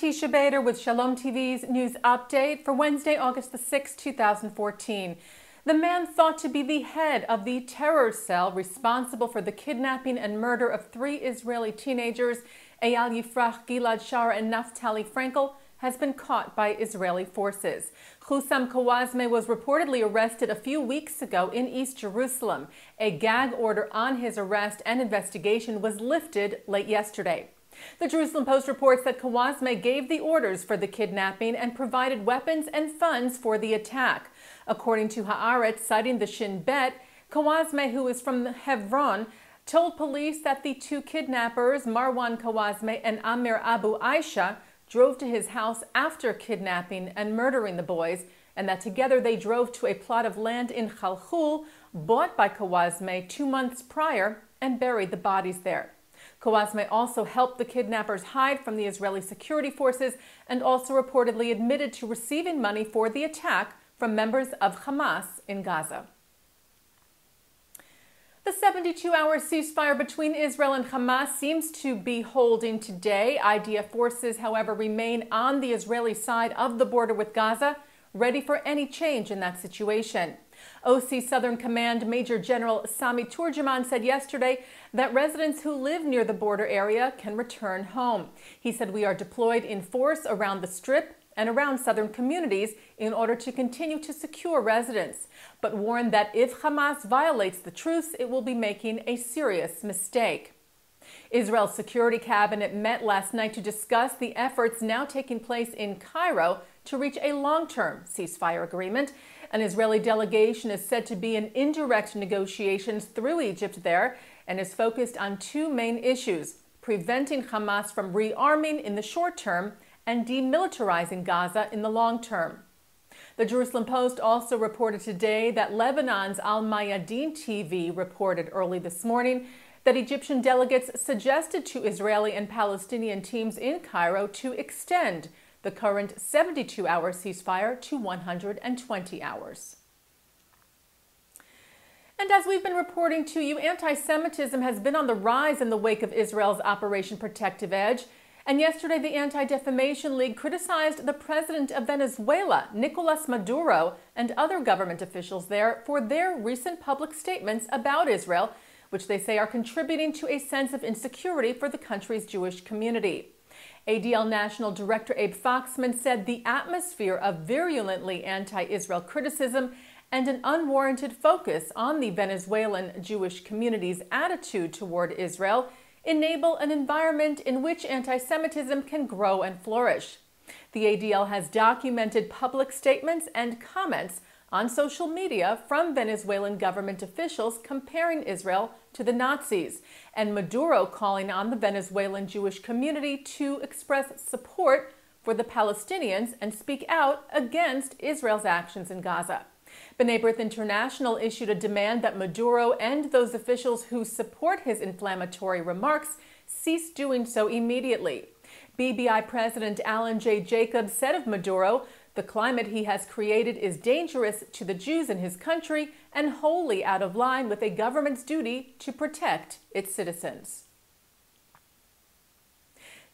I'm Teisha Bader with Shalom TV's news update for Wednesday, August the 6th, 2014. The man thought to be the head of the terror cell responsible for the kidnapping and murder of 3 Israeli teenagers, Eyal Yifrach, Gilad Shaar, and Naftali Frankel, has been caught by Israeli forces. Hussam Kawazme was reportedly arrested a few weeks ago in East Jerusalem. A gag order on his arrest and investigation was lifted late yesterday. The Jerusalem Post reports that Kawazme gave the orders for the kidnapping and provided weapons and funds for the attack. According to Haaretz, citing the Shin Bet, Kawazme, who is from Hebron, told police that the 2 kidnappers, Marwan Kawazme and Amir Abu Aisha, drove to his house after kidnapping and murdering the boys, and that together they drove to a plot of land in Khalkhul, bought by Kawazme 2 months prior, and buried the bodies there. Kawazme also helped the kidnappers hide from the Israeli security forces and also reportedly admitted to receiving money for the attack from members of Hamas in Gaza. The 72-hour ceasefire between Israel and Hamas seems to be holding today. IDF forces, however, remain on the Israeli side of the border with Gaza, ready for any change in that situation. OC Southern Command Major General Sami Turjuman said yesterday that residents who live near the border area can return home. He said, "We are deployed in force around the Strip and around southern communities in order to continue to secure residents," but warned that if Hamas violates the truce, it will be making a serious mistake. Israel's Security Cabinet met last night to discuss the efforts now taking place in Cairo to reach a long-term ceasefire agreement. An Israeli delegation is said to be in indirect negotiations through Egypt there and is focused on 2 main issues: preventing Hamas from rearming in the short term and demilitarizing Gaza in the long term. The Jerusalem Post also reported today that Lebanon's Al Mayadeen TV reported early this morning that Egyptian delegates suggested to Israeli and Palestinian teams in Cairo to extend the current 72-hour ceasefire to 120 hours. And as we've been reporting to you, anti-Semitism has been on the rise in the wake of Israel's Operation Protective Edge. And yesterday, the Anti-Defamation League criticized the president of Venezuela, Nicolas Maduro, and other government officials there for their recent public statements about Israel, which they say are contributing to a sense of insecurity for the country's Jewish community. ADL National Director Abe Foxman said the atmosphere of virulently anti-Israel criticism and an unwarranted focus on the Venezuelan Jewish community's attitude toward Israel enable an environment in which anti-Semitism can grow and flourish. The ADL has documented public statements and comments on social media from Venezuelan government officials comparing Israel to the Nazis, and Maduro calling on the Venezuelan Jewish community to express support for the Palestinians and speak out against Israel's actions in Gaza. B'nai B'rith International issued a demand that Maduro and those officials who support his inflammatory remarks cease doing so immediately. BBI President Alan J. Jacobs said of Maduro, "The climate he has created is dangerous to the Jews in his country and wholly out of line with a government's duty to protect its citizens."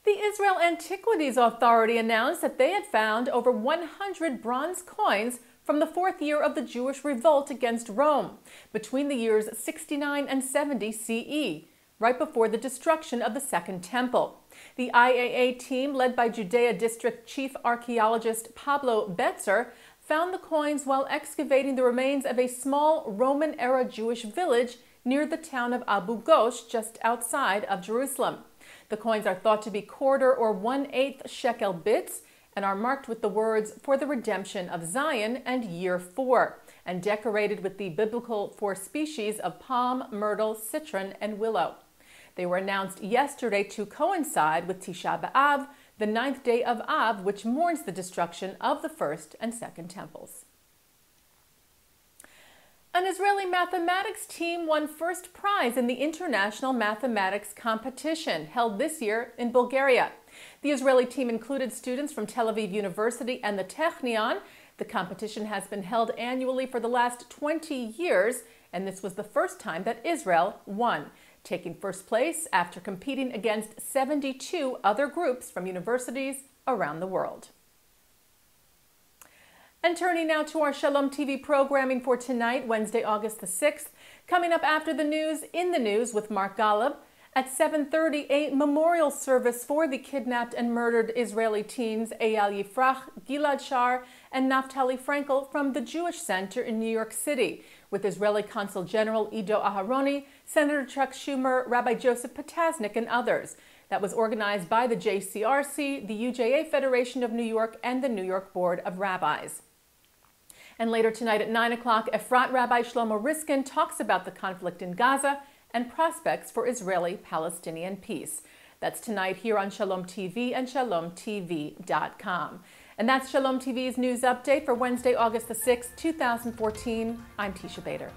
The Israel Antiquities Authority announced that they had found over 100 bronze coins from the 4th year of the Jewish revolt against Rome, between the years 69 and 70 CE, right before the destruction of the Second Temple. The IAA team, led by Judea District Chief Archaeologist Pablo Betzer, found the coins while excavating the remains of a small Roman-era Jewish village near the town of Abu Ghosh, just outside of Jerusalem. The coins are thought to be 1/4 or 1/8 shekel bits and are marked with the words "For the Redemption of Zion" and "Year 4", and decorated with the biblical 4 species of palm, myrtle, citron, and willow. They were announced yesterday to coincide with Teisha Bader, the 9th day of Av, which mourns the destruction of the First and Second Temples. An Israeli mathematics team won first prize in the International Mathematics Competition held this year in Bulgaria. The Israeli team included students from Tel Aviv University and the Technion. The competition has been held annually for the last 20 years, and this was the first time that Israel won, taking first place after competing against 72 other groups from universities around the world. And turning now to our Shalom TV programming for tonight, Wednesday, August the 6th. Coming up after the news, In the News with Mark Golub. At 7:30, a memorial service for the kidnapped and murdered Israeli teens Eyal Yifrach, Gilad Shar, and Naftali Frankel from the Jewish Center in New York City, with Israeli Consul General Ido Aharoni, Senator Chuck Schumer, Rabbi Joseph Potasnik, and others. That was organized by the JCRC, the UJA Federation of New York, and the New York Board of Rabbis. And later tonight at 9 o'clock, Efrat Rabbi Shlomo Riskin talks about the conflict in Gaza and prospects for Israeli-Palestinian peace. That's tonight here on Shalom TV and shalomtv.com. And that's Shalom TV's news update for Wednesday, August the 6th, 2014. I'm Teisha Bader.